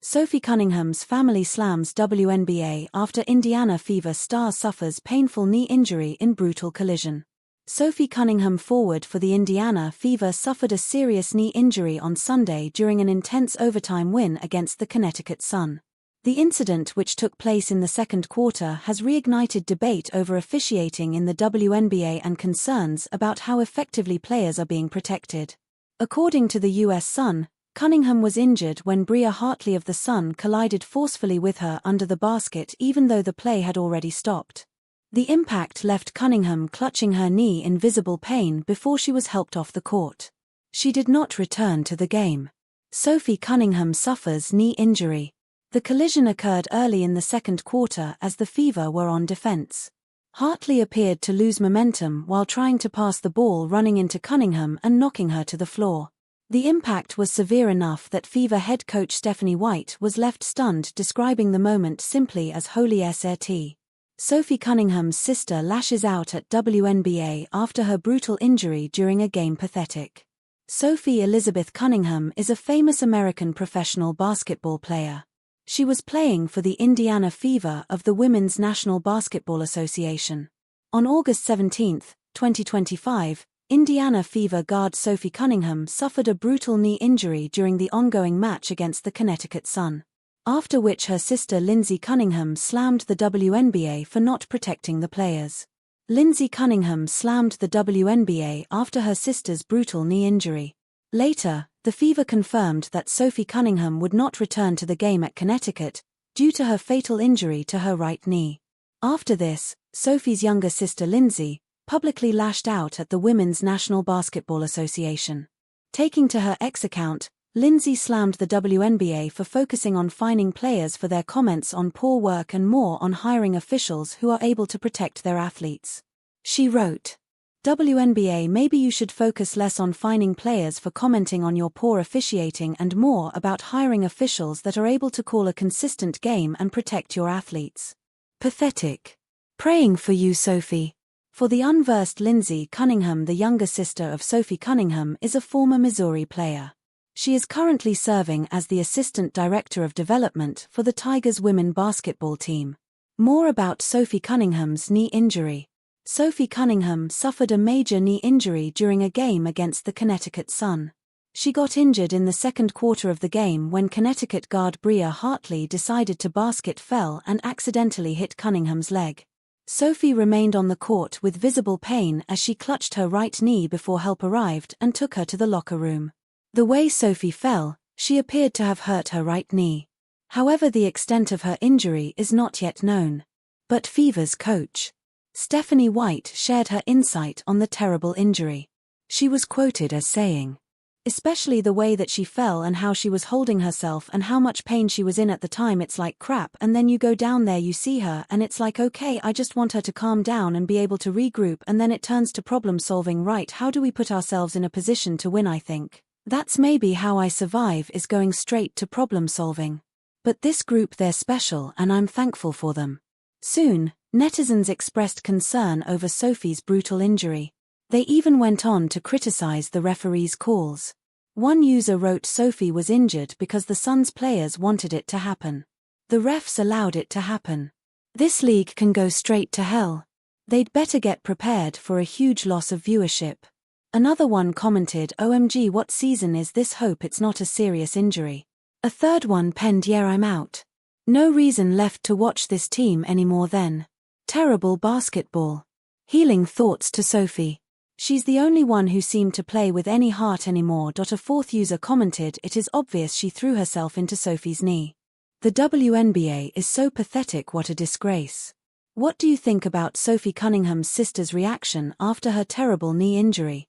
Sophie Cunningham's family slams WNBA after Indiana Fever star suffers painful knee injury in brutal collision. Sophie Cunningham, forward for the Indiana Fever, suffered a serious knee injury on Sunday during an intense overtime win against the Connecticut Sun. The incident, which took place in the second quarter, has reignited debate over officiating in the WNBA and concerns about how effectively players are being protected. According to the U.S. Sun, Cunningham was injured when Bria Hartley of the Sun collided forcefully with her under the basket even though the play had already stopped. The impact left Cunningham clutching her knee in visible pain before she was helped off the court. She did not return to the game. Sophie Cunningham suffers knee injury. The collision occurred early in the second quarter as the Fever were on defense. Hartley appeared to lose momentum while trying to pass the ball, running into Cunningham and knocking her to the floor. The impact was severe enough that Fever head coach Stephanie White was left stunned, describing the moment simply as holy SRT. Sophie Cunningham's sister lashes out at WNBA after her brutal injury during a game. Pathetic. Sophie Elizabeth Cunningham is a famous American professional basketball player. She was playing for the Indiana Fever of the Women's National Basketball Association. On August 17, 2025, Indiana Fever guard Sophie Cunningham suffered a brutal knee injury during the ongoing match against the Connecticut Sun, after which her sister Lindsay Cunningham slammed the WNBA for not protecting the players. Lindsay Cunningham slammed the WNBA after her sister's brutal knee injury. Later, the Fever confirmed that Sophie Cunningham would not return to the game at Connecticut due to her fatal injury to her right knee. After this, Sophie's younger sister Lindsay publicly lashed out at the Women's National Basketball Association. Taking to her X account, Lindsay slammed the WNBA for focusing on fining players for their comments on poor work and more on hiring officials who are able to protect their athletes. She wrote, "WNBA, maybe you should focus less on fining players for commenting on your poor officiating and more about hiring officials that are able to call a consistent game and protect your athletes. Pathetic. Praying for you, Sophie." For the unversed, Lindsay Cunningham, the younger sister of Sophie Cunningham, is a former Missouri player. She is currently serving as the Assistant Director of Development for the Tigers women basketball team. More about Sophie Cunningham's knee injury. Sophie Cunningham suffered a major knee injury during a game against the Connecticut Sun. She got injured in the second quarter of the game when Connecticut guard Bria Hartley decided to basket, fell and accidentally hit Cunningham's leg. Sophie remained on the court with visible pain as she clutched her right knee before help arrived and took her to the locker room. The way Sophie fell, she appeared to have hurt her right knee. However, the extent of her injury is not yet known. But Fever's coach, Stephanie White, shared her insight on the terrible injury. She was quoted as saying, "Especially the way that she fell and how she was holding herself and how much pain she was in at the time. It's like crap, and then you go down there, you see her, and it's like, okay, I just want her to calm down and be able to regroup, and then it turns to problem solving. Right, how do we put ourselves in a position to win? I think that's maybe how I survive, is going straight to problem solving. But this group, they're special and I'm thankful for them." Soon, netizens expressed concern over Sophie's brutal injury. They even went on to criticize the referee's calls. One user wrote, "Sophie was injured because the Suns players wanted it to happen. The refs allowed it to happen. This league can go straight to hell. They'd better get prepared for a huge loss of viewership." Another one commented, "OMG, what season is this? Hope it's not a serious injury." A third one penned, "Yeah, I'm out. No reason left to watch this team anymore then. Terrible basketball. Healing thoughts to Sophie. She's the only one who seemed to play with any heart anymore." A fourth user commented, "It is obvious she threw herself into Sophie's knee. The WNBA is so pathetic, what a disgrace." What do you think about Sophie Cunningham's sister's reaction after her terrible knee injury?